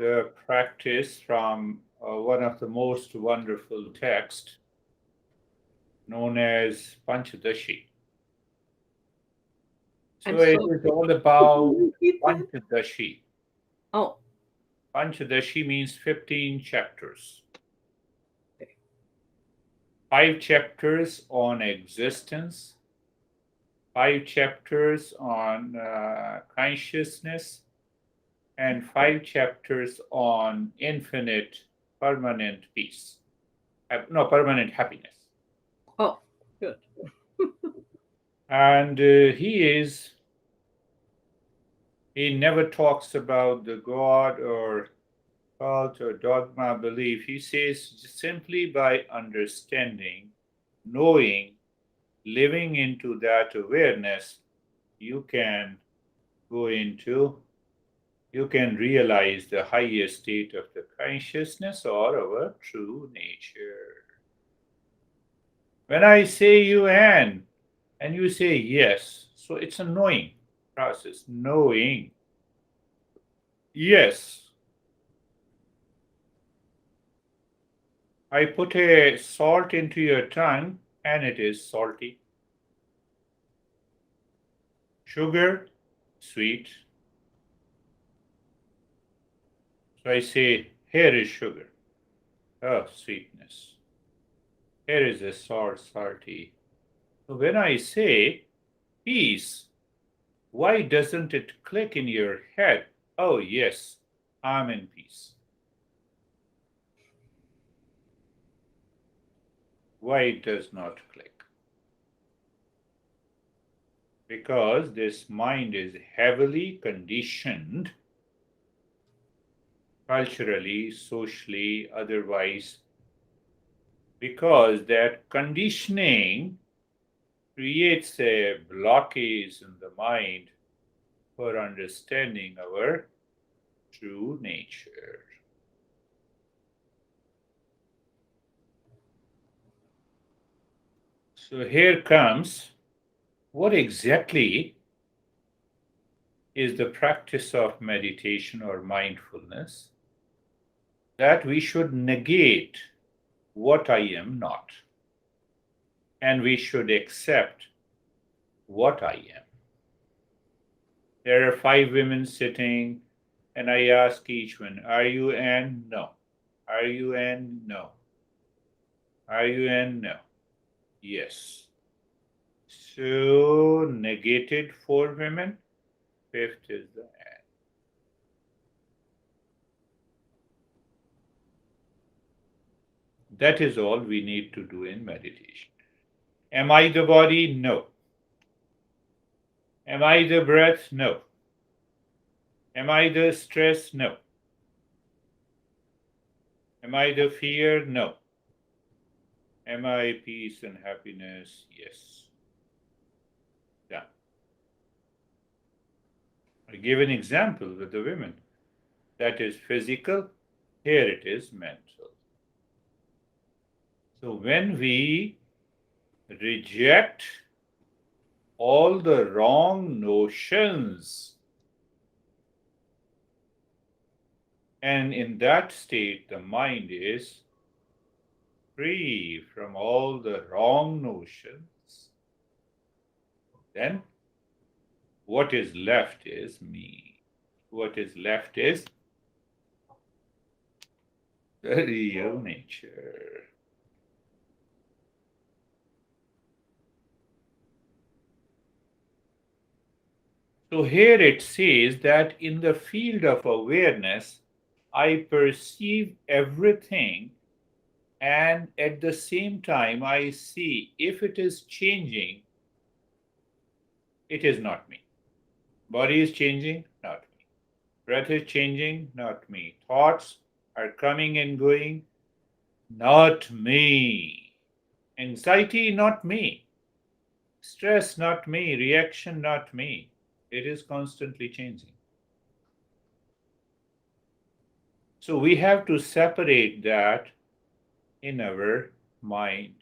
the practice from one of the most wonderful texts known as Panchadashi. I'm So it sorry. is all Can about you repeat that? Panchadashi. Oh, Panchadashi means 15 chapters. okay. 5 chapters on existence, 5 chapters on consciousness, and 5 chapters on infinite permanent peace. No, permanent happiness. Oh, good. And he never talks about the God or cult or dogma belief. He says simply by understanding, knowing, living into that awareness, you can go into, you can realize the highest state of the consciousness or our true nature. When I say you and you say yes, so it's a knowing process, knowing. Yes, I put a salt into your tongue and it is salty. Sugar, sweet. So I say, here is sugar. Oh, sweetness. Here is a salt, salty. So when I say peace, why doesn't it click in your head? Oh, yes, I'm in peace. Why it does not click? Because this mind is heavily conditioned culturally, socially, otherwise, because that conditioning creates a blockage in the mind for understanding our true nature. So here comes what exactly is the practice of meditation or mindfulness, that we should negate what I am not, and we should accept what I am. There are 5 women sitting, and I ask each one, are you Anne? No. Are you Anne? No. Are you Anne? No. Yes. So negated 4 women, fifth is the Anne. That is all we need to do in meditation. Am I the body? No. Am I the breath? No. Am I the stress? No. Am I the fear? No. Am I peace and happiness? Yes. Yeah. I give an example with the women. That is physical. Here it is mental. So when we reject all the wrong notions, and in that state, the mind is free from all the wrong notions, then what is left is me. What is left is the real nature. So here it says that in the field of awareness, I perceive everything, and at the same time, I see if it is changing, it is not me. Body is changing, not me. Breath is changing, not me. Thoughts are coming and going, not me. Anxiety, not me. Stress, not me. Reaction, not me. It is constantly changing. So we have to separate that in our mind.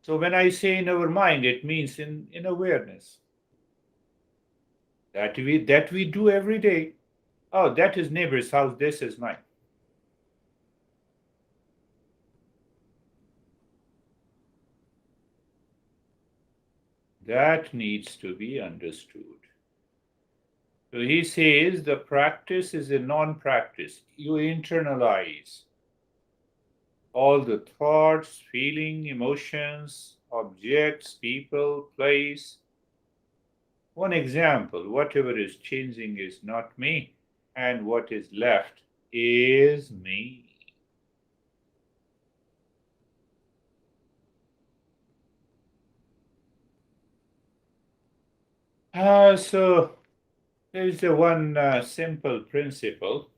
So when I say in our mind, it means in awareness. That we do every day. Oh, that is neighbor's house, this is mine. That needs to be understood. So he says the practice is a non practice. You internalize all the thoughts, feeling, emotions, objects, people, place. One example, whatever is changing is not me, and what is left is me. So there is a one simple principle,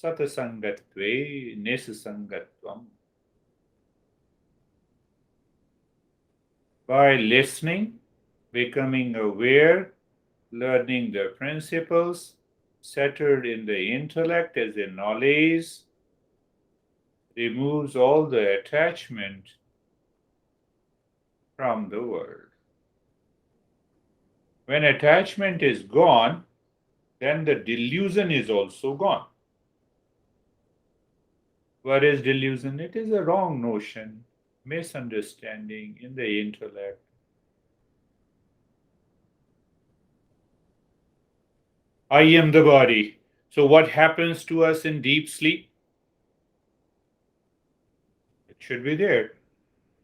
satasangatve nesasangatvam. By listening, becoming aware, learning the principles, centered in the intellect as a knowledge, removes all the attachment from the world. When attachment is gone, then the delusion is also gone. What is delusion? It is a wrong notion, misunderstanding in the intellect. I am the body. So, what happens to us in deep sleep? It should be there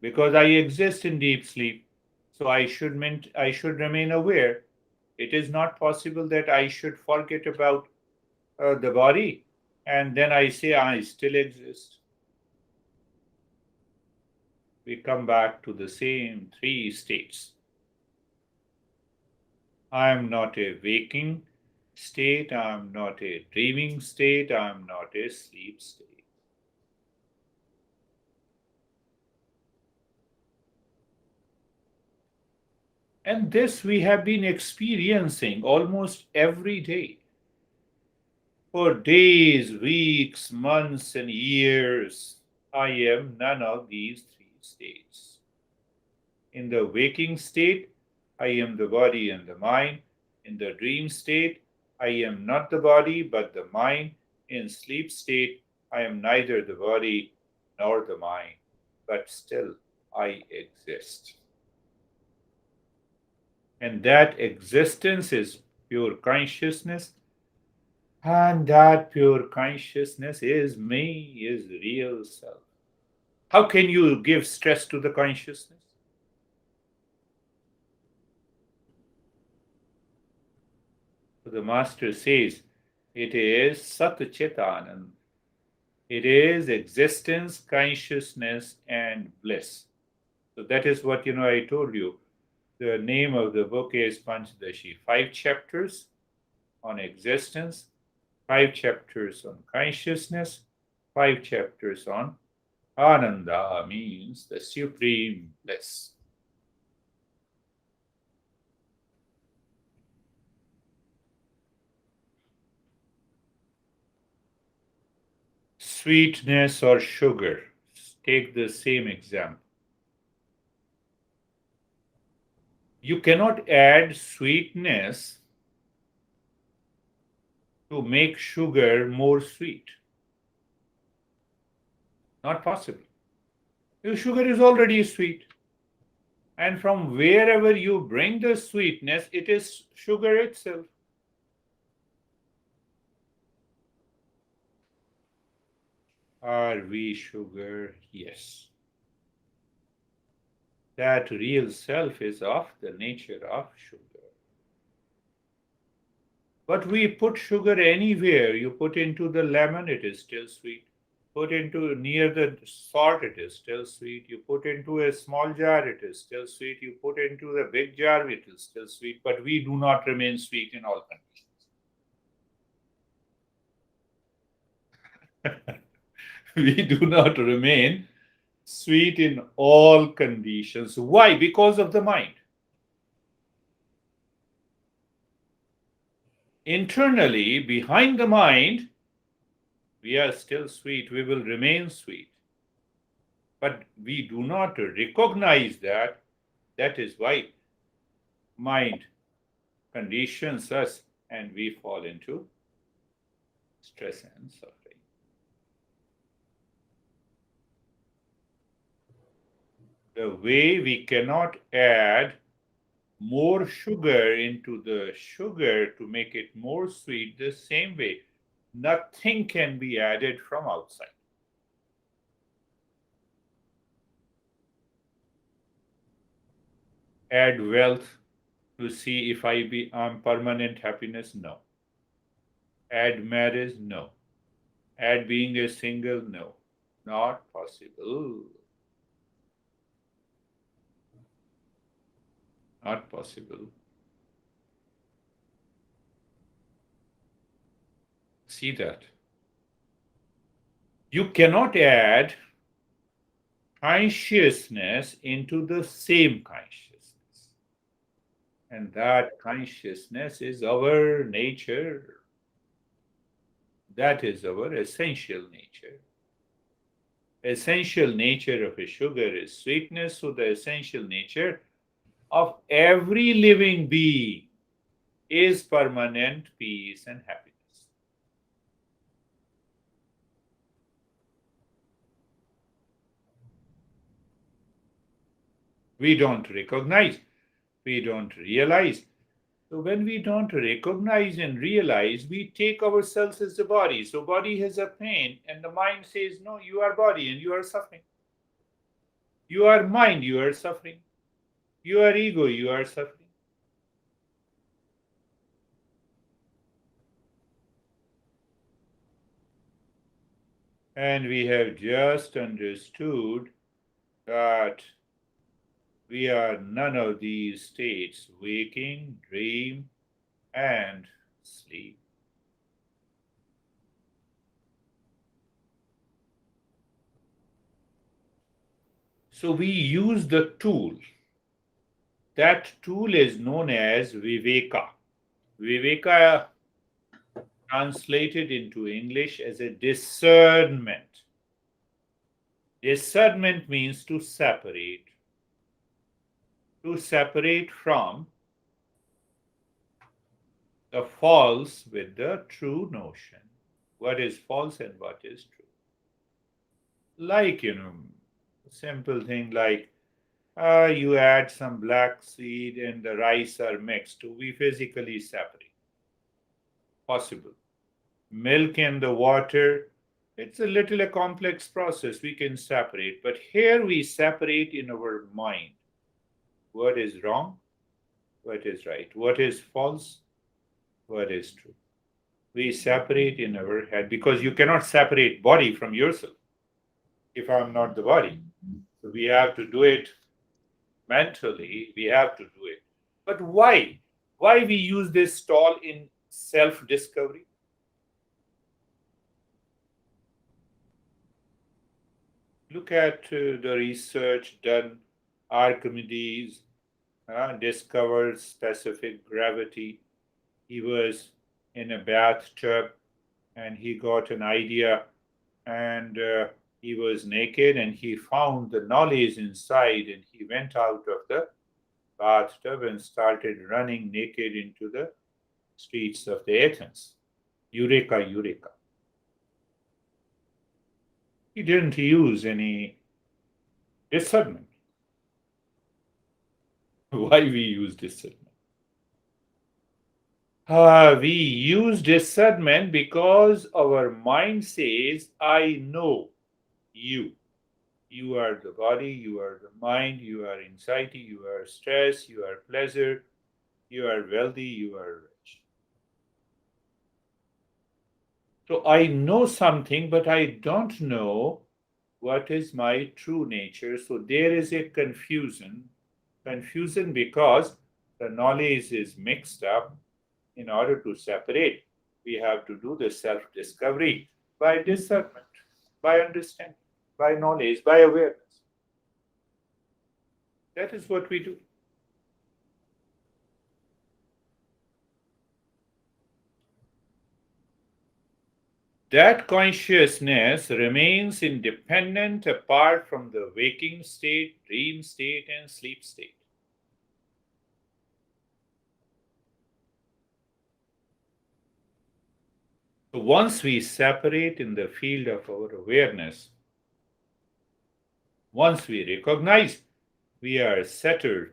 because I exist in deep sleep. So, I should remain aware. It is not possible that I should forget about the body and then I say I still exist. We come back to the same three states. I am not a waking state, I am not a dreaming state, I am not a sleep state. And this we have been experiencing almost every day. For days, weeks, months, and years, I am none of these three states. In the waking state, I am the body and the mind. In the dream state, I am not the body but the mind. In sleep state, I am neither the body nor the mind, but still I exist. And that existence is pure consciousness, and that pure consciousness is me, is real self. How can you give stress to the consciousness? So the master says it is Sat Chitanand. It is existence, consciousness, and bliss. So that is what I told you. The name of the book is Panchadashi. 5 chapters on existence, 5 chapters on consciousness, 5 chapters on Ananda, means the supreme bliss. Sweetness or sugar. Take the same example. You cannot add sweetness to make sugar more sweet. Not possible. Your sugar is already sweet. And from wherever you bring the sweetness, it is sugar itself. Are we sugar? Yes. That real self is of the nature of sugar. But we put sugar anywhere. You put into the lemon, it is still sweet. Put into near the salt, it is still sweet. You put into a small jar, it is still sweet. You put into the big jar, it is still sweet. But we do not remain sweet in all conditions. We do not remain sweet in all conditions. Why? Because of the mind. Internally, behind the mind, we are still sweet. We will remain sweet. But we do not recognize that. That is why mind conditions us and we fall into stress and suffering. The way we cannot add more sugar into the sugar to make it more sweet, the same way, nothing can be added from outside. Add wealth to see if I'm permanent happiness? No. Add marriage? No. Add being a single? No. Not possible. Not possible. See that. You cannot add consciousness into the same consciousness. And that consciousness is our nature. That is our essential nature. Essential nature of a sugar is sweetness, so the essential nature of every living being is permanent peace and happiness. We don't recognize, we don't realize. So when we don't recognize and realize, we take ourselves as the body. So body has a pain, and the mind says, "No, you are body and you are suffering. You are mind, you are suffering. You are ego, you are suffering." And we have just understood that we are none of these states: waking, dream, and sleep. So we use the tool. That tool is known as viveka. Viveka translated into English as a discernment. Discernment means to separate from the false with the true notion. What is false and what is true? Like, simple thing like you add some black seed and the rice are mixed. We physically separate. Possible. Milk and the water, it's a little a complex process. We can separate. But here we separate in our mind. What is wrong? What is right? What is false? What is true? We separate in our head because you cannot separate body from yourself if I'm not the body. So we have to do it mentally, we have to do it. But why? Why we use this stall in self discovery? Look at the research done. Archimedes discovered specific gravity. He was in a bathtub and he got an idea, and he was naked and he found the knowledge inside, and he went out of the bathtub and started running naked into the streets of the Athens. Eureka, Eureka. He didn't use any discernment. Why we use discernment? We use discernment because our mind says, I know you. You are the body, you are the mind, you are anxiety, you are stress, you are pleasure, you are wealthy, you are rich. So I know something, but I don't know what is my true nature. So there is a confusion. Confusion because the knowledge is mixed up. In order to separate, we have to do the self discovery by discernment, by understanding, by knowledge, by awareness. That is what we do. That consciousness remains independent apart from the waking state, dream state, and sleep state. So once we separate in the field of our awareness, once we recognize we are settled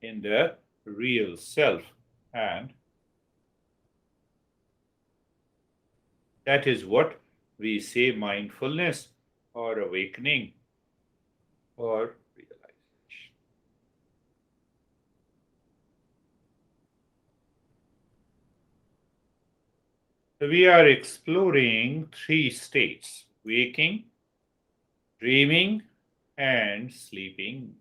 in the real self, and that is what we say mindfulness or awakening or realization. So we are exploring three states: waking, dreaming, and sleeping.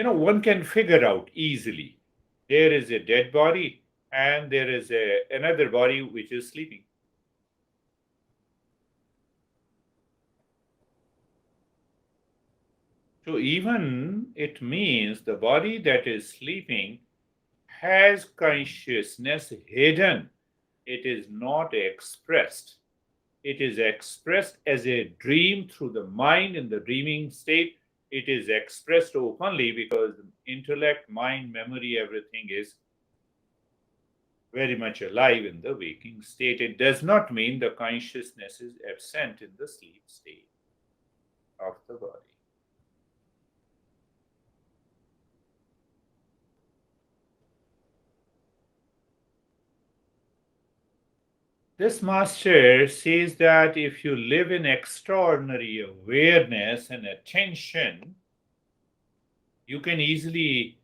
One can figure out easily there is a dead body and there is another body which is sleeping. So even it means the body that is sleeping has consciousness hidden. It is not expressed. It is expressed as a dream through the mind in the dreaming state. It is expressed openly because intellect, mind, memory, everything is very much alive in the waking state. It does not mean the consciousness is absent in the sleep state of the body. This master says that if you live in extraordinary awareness and attention, you can easily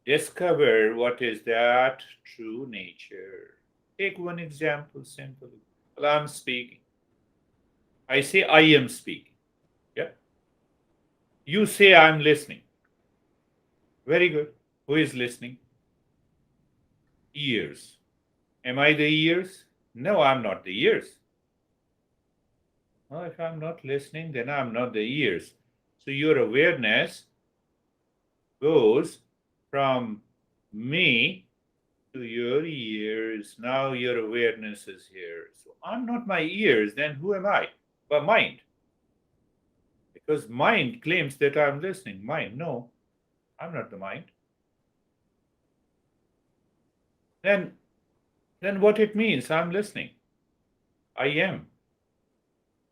discover what is that true nature. Take one example simply. Well, I'm speaking. I say I am speaking. Yeah. You say I'm listening. Very good. Who is listening? Ears. Am I the ears? No, I'm not the ears. Well, if I'm not listening, then I'm not the ears. So your awareness goes from me to your ears. Now your awareness is here. So I'm not my ears, then who am I? But mind. Because mind claims that I'm listening. Mind, no, I'm not the mind. Then then what it means, I'm listening. I am.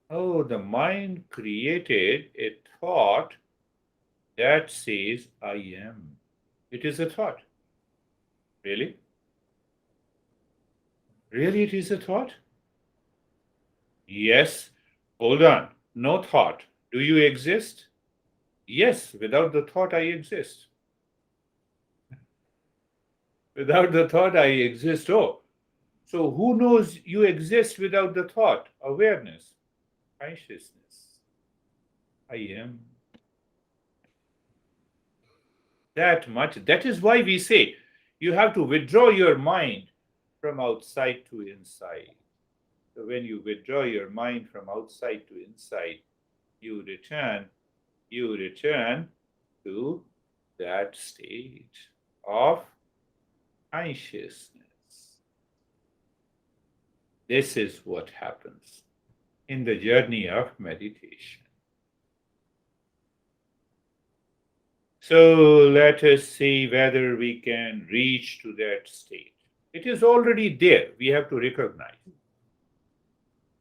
Oh, the mind created a thought that says I am. It is a thought. Really? Really, it is a thought? Yes. Hold on. No thought. Do you exist? Yes. Without the thought, I exist. Without the thought, I exist. Oh, so who knows you exist without the thought? Awareness, consciousness. I am. That much. That is why we say you have to withdraw your mind from outside to inside. So when you withdraw your mind from outside to inside, you return, you return to that state of consciousness. This is what happens in the journey of meditation. So let us see whether we can reach to that state. It is already there. We have to recognize.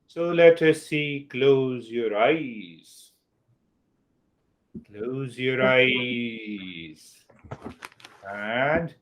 So let us see. Close your eyes. Close your eyes. And